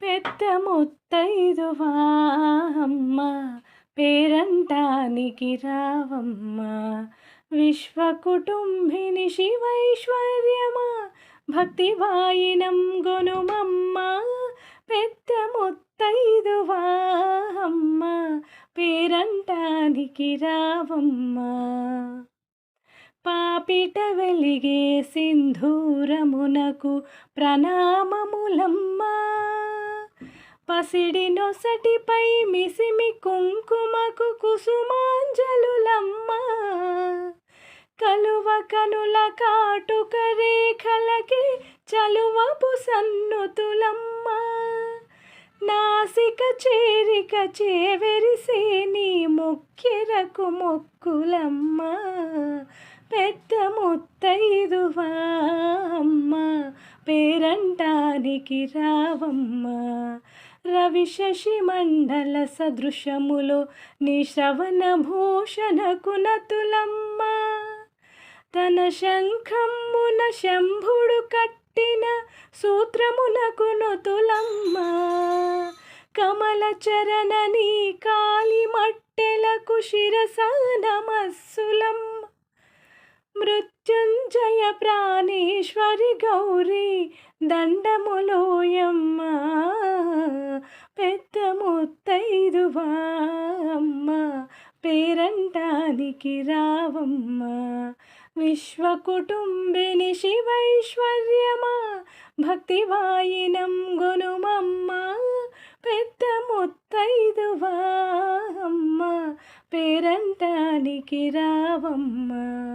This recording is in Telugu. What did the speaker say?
పెద్ద ముత్తైదువా అమ్మ, పేరంటానికి రావమ్మ. విశ్వకుటుంబిని శివైశ్వర్యమా, భక్తి వాయినం గొనుమమ్మ. పెద్ద ముత్తైదువా అమ్మ, పేరంటానికి రావమ్మ. పాపిట వెలిగే సింధూరమునకు ప్రణామములమ్మ. పసిడి నొసటిపై మిసిమి కుంకుమకు కుసుమాంజలులమ్మ. కలువ కనుల కాటుక రేఖలకి చలువపు సన్నుతులమ్మ. నాసిక చేరిక చేవెరిసే నీ ముక్కెరకు మొక్కులమ్మ. పెద్ద ముత్తైదువా అమ్మ, పేరంటానికి రావమ్మ. రవి శశి మండల సదృశములో నీ శ్రవణ భూషణకు నతులమ్మ. తన శంఖమ్మున శంభుడు కట్టిన సూత్రమునకు నుతులమ్మ. కమల చరణ నీ కాలి మట్టెలకు శిరసానమస్సులమ్మ. మృత్యుంజయ ప్రాణేశ్వరి గౌరీ దండములోయమ్మ. పెద్ద ముత్తైదువా అమ్మ, పేరంటానికి రావమ్మ. విశ్వకుటుంబిని శివైశ్వర్యమా, భక్తి వాయినం గొనుమమ్మ. పెద్ద ముత్తైదువా అమ్మ, పేరంటానికి రావమ్మ.